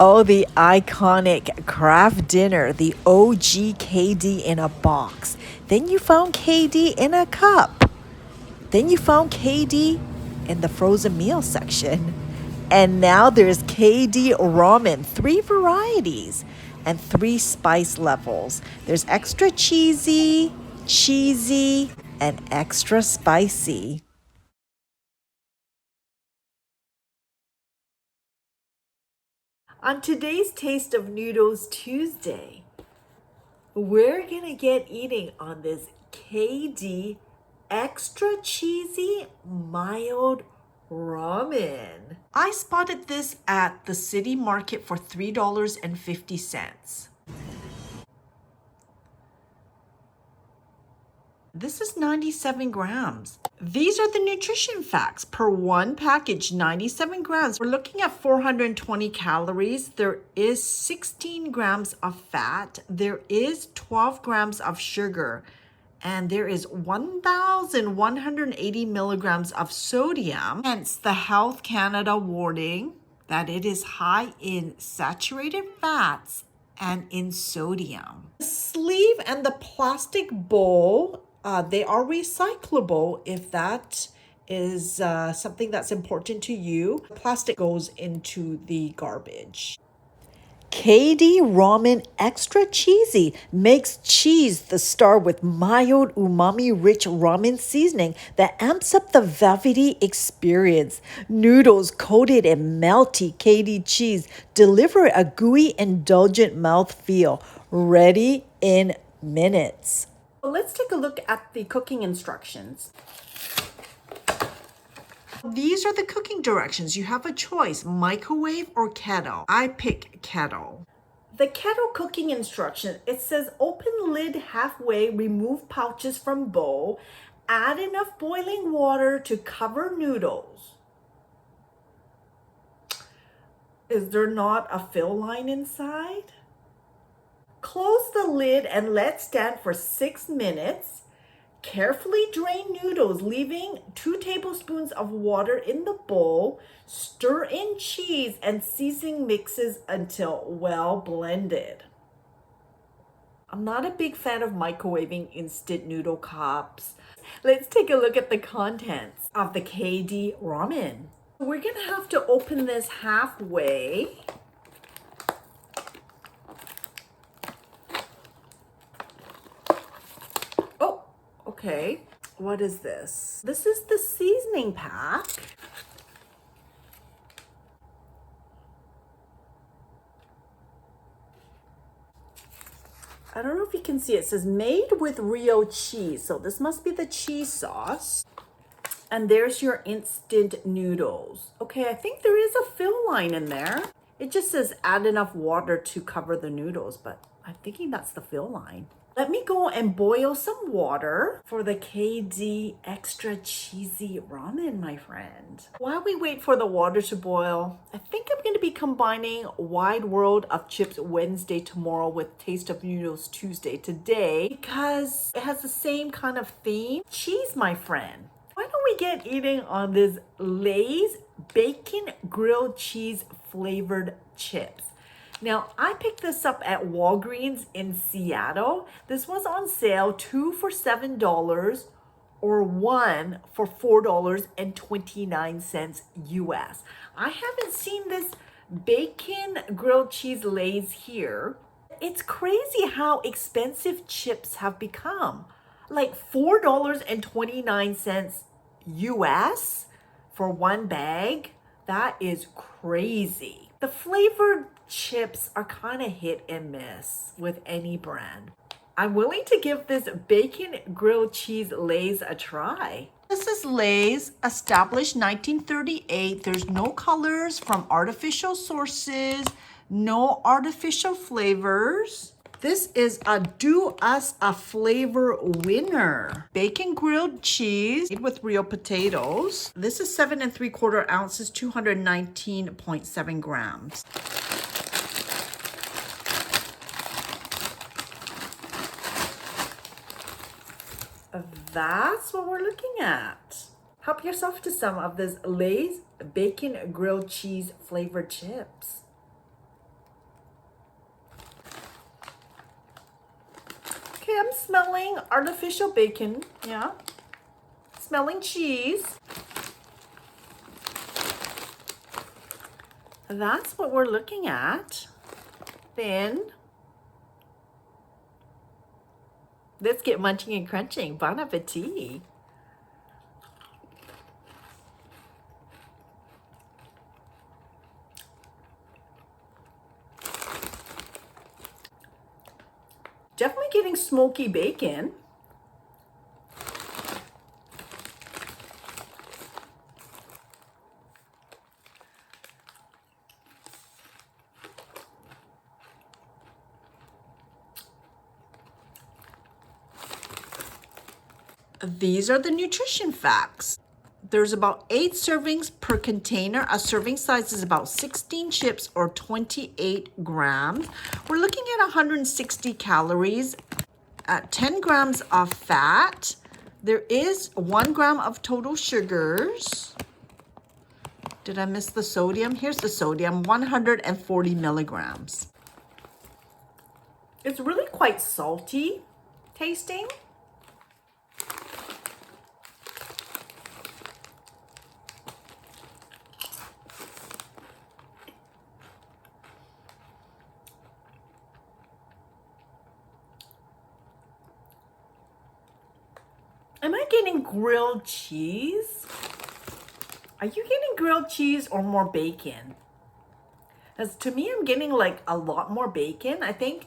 Oh, the iconic craft dinner, the OG KD in a box. Then you found KD in a cup. Then you found KD in the frozen meal section. And now there's KD ramen, three varieties and three spice levels. There's extra cheesy, and extra spicy. On today's Taste of Noodles Tuesday, we're gonna get eating on this KD extra cheesy mild ramen. I spotted this at the city market for $3.50. This is 97 grams. These are the nutrition facts. Per one package, 97 grams. We're looking at 420 calories. There is 16 grams of fat. There is 12 grams of sugar. And there is 1,180 milligrams of sodium. Hence the Health Canada warning that it is high in saturated fats and in sodium. The sleeve and the plastic bowl, they are recyclable if that is something that's important to you. Plastic goes into the garbage. KD Ramen Extra Cheesy makes cheese the star with mild umami-rich ramen seasoning that amps up the velvety experience. Noodles coated in melty KD cheese deliver a gooey, indulgent mouthfeel, ready in minutes. Let's take a look at the cooking instructions. These are the cooking directions. You have a choice, microwave or kettle. I pick kettle. The kettle cooking instruction, it says open lid halfway, remove pouches from bowl, add enough boiling water to cover noodles. Is there not a fill line inside? Close the lid and let stand for 6 minutes. Carefully drain noodles, leaving 2 tablespoons of water in the bowl. Stir in cheese and seasoning mixes until well blended. I'm not a big fan of microwaving instant noodle cups. Let's take a look at the contents of the KD ramen. We're gonna have to open this halfway. Okay, what is this? This is the seasoning pack. I don't know if you can see it. It says made with Rio cheese. So this must be the cheese sauce. And there's your instant noodles. Okay, I think there is a fill line in there. It just says add enough water to cover the noodles, but I'm thinking that's the fill line. Let me go and boil some water for the KD extra cheesy ramen, my friend. While we wait for the water to boil, I think I'm going to be combining Wide World of Chips Wednesday tomorrow with Taste of Noodles Tuesday today because it has the same kind of theme. Cheese, my friend. Why don't we get eating on this Lay's bacon grilled cheese flavored chips? Now, I picked this up at Walgreens in Seattle. This was on sale, 2 for $7 or 1 for $4.29 US. I haven't seen this bacon grilled cheese Lay's here. It's crazy how expensive chips have become. Like $4.29 US for one bag. That is crazy. The flavored chips are kind of hit and miss with any brand. I'm willing to give this bacon grilled cheese Lay's a try. This is Lay's, established 1938. There's no colors from artificial sources, no artificial flavors. This is a Do Us a Flavor winner. Bacon grilled cheese made with real potatoes. This is 7 3/4 ounces, 219.7 grams. That's what we're looking at. Help yourself to some of this Lay's bacon grilled cheese flavored chips. smelling artificial bacon. Yeah. Smelling cheese. That's what we're looking at. Then let's get munching and crunching. Bon appetit. Definitely getting smoky bacon. These are the nutrition facts. There's about 8 servings per container. A serving size is about 16 chips or 28 grams. We're looking at 160 calories, at 10 grams of fat. There is 1 gram of total sugars. Did I miss the sodium? Here's the sodium, 140 milligrams. It's really quite salty tasting. Am I getting grilled cheese? Are you getting grilled cheese or more bacon? Because to me, I'm getting like a lot more bacon. I think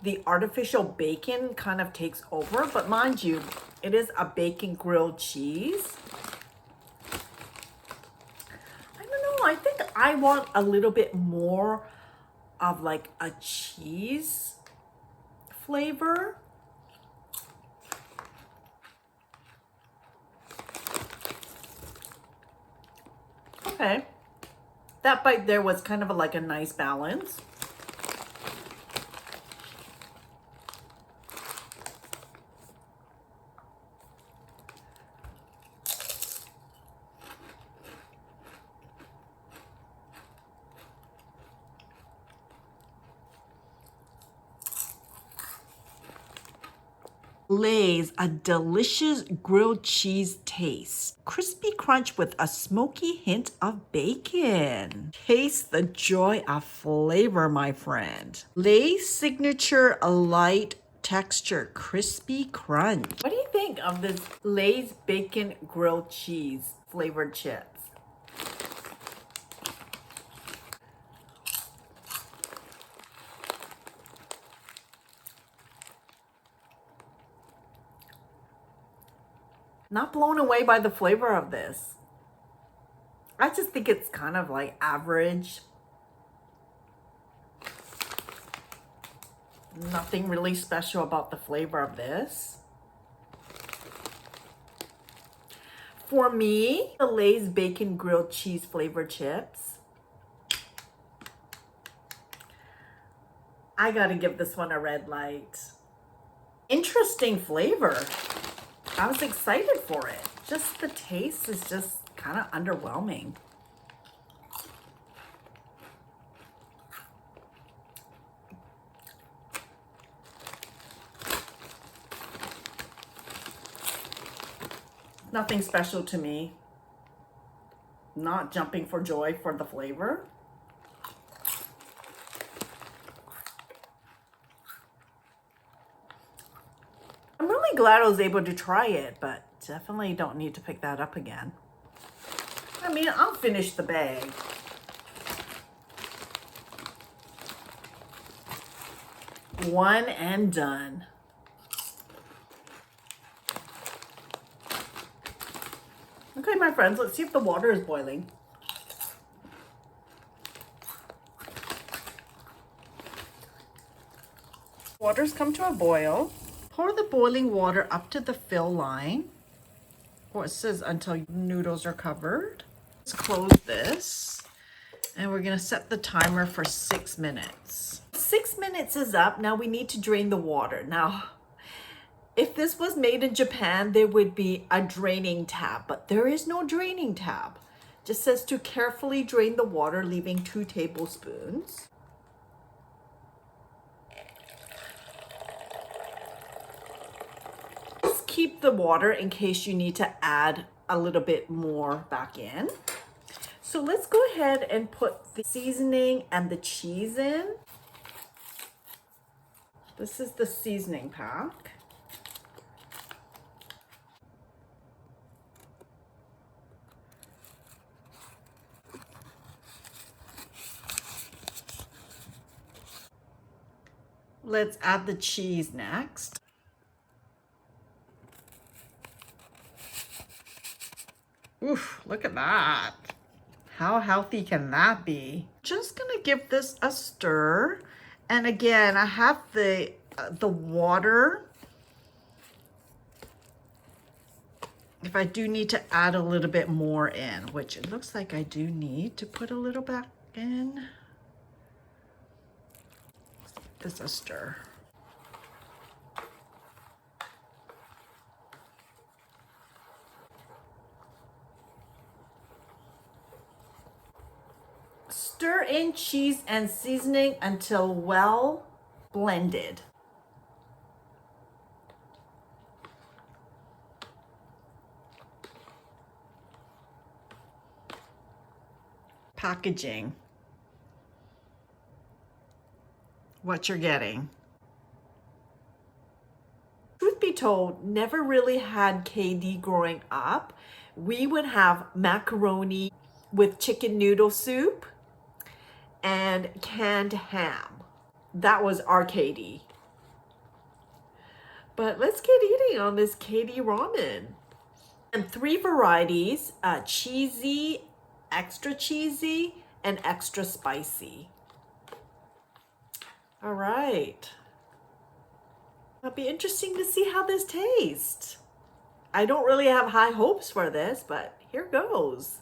the artificial bacon kind of takes over, but mind you, it is a bacon grilled cheese. I don't know, I think I want a little bit more of like a cheese flavor. Okay, that bite there was kind of like a nice balance. Lay's a delicious grilled cheese taste. Crispy crunch with a smoky hint of bacon. Taste the joy of flavor, my friend. Lay's signature light texture, crispy crunch. What do you think of this Lay's bacon grilled cheese flavored chips? Not blown away by the flavor of this. I just think it's kind of like average. Nothing really special about the flavor of this. For me, the Lay's bacon grilled cheese flavored chips, I gotta give this one a red light. Interesting flavor. I was excited for it. Just the taste is just kind of underwhelming. Nothing special to me. Not jumping for joy for the flavor. I'm really glad I was able to try it, but definitely don't need to pick that up again. I mean, I'll finish the bag. One and done. Okay, my friends, let's see if the water is boiling. Water's come to a boil. Pour the boiling water up to the fill line. Or it says until noodles are covered. Let's close this. And we're gonna set the timer for 6 minutes. 6 minutes is up. Now we need to drain the water. Now, if this was made in Japan, there would be a draining tab, but there is no draining tab. Just says to carefully drain the water, leaving 2 tablespoons. keep the water in case you need to add a little bit more back in. So let's go ahead and put the seasoning and the cheese in. This is the seasoning pack. Let's add the cheese next. Oof, look at that. How healthy can that be? Just gonna give this a stir. And again, I have the water. If I do need to add a little bit more in, which it looks like I do need to put a little back in. Just a stir. Stir in cheese and seasoning until well blended. Packaging. What you're getting. Truth be told, never really had KD growing up. We would have macaroni with chicken noodle soup and canned ham. That was our KD. But let's get eating on this KD ramen. And 3 varieties, cheesy, extra cheesy, and extra spicy. All right. It'll be interesting to see how this tastes. I don't really have high hopes for this, but here goes.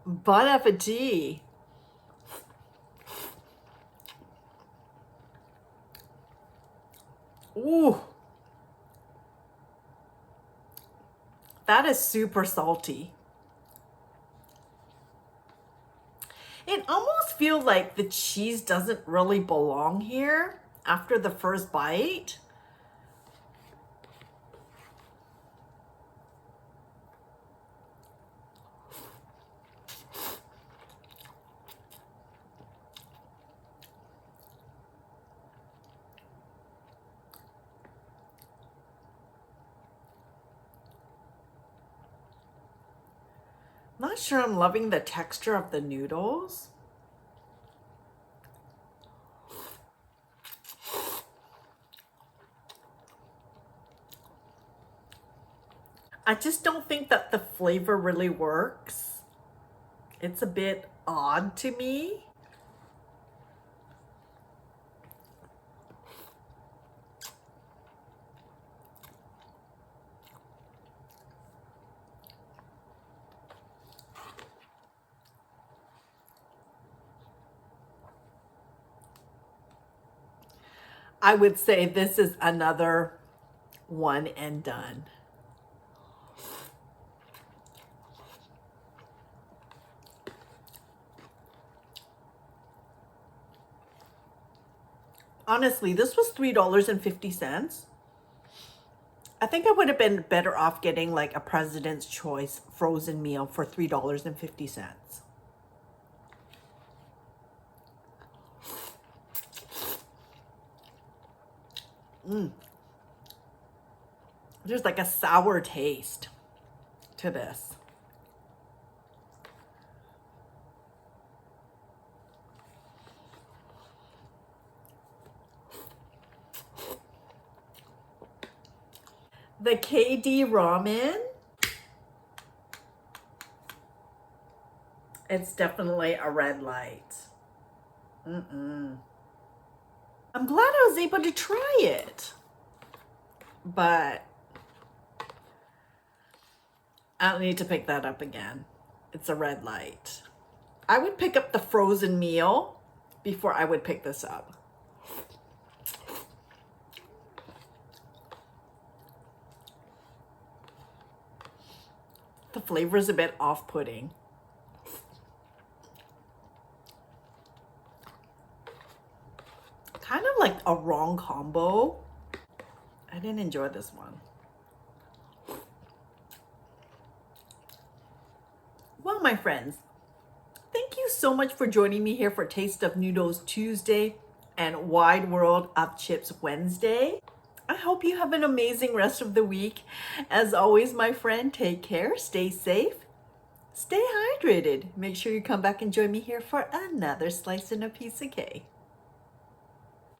Bon appetit. Ooh. That is super salty. It almost feels like the cheese doesn't really belong here after the first bite. Not sure I'm loving the texture of the noodles. I just don't think that the flavor really works. It's a bit odd to me. I would say this is another one and done. Honestly, this was $3.50. I think I would have been better off getting like a President's Choice frozen meal for $3.50. There's like a sour taste to this. The KD ramen, it's definitely a red light. I'm glad I was able to try it, but I don't need to pick that up again. It's a red light. I would pick up the frozen meal before I would pick this up. The flavor is a bit off-putting. Kind of of like a wrong combo. I didn't enjoy this one. Well, my friends, thank you so much for joining me here for Taste of Noodles Tuesday and Wide World of Chips Wednesday. I hope you have an amazing rest of the week. As always, my friend, take care, stay safe, stay hydrated. Make sure you come back and join me here for another slice and a piece of cake.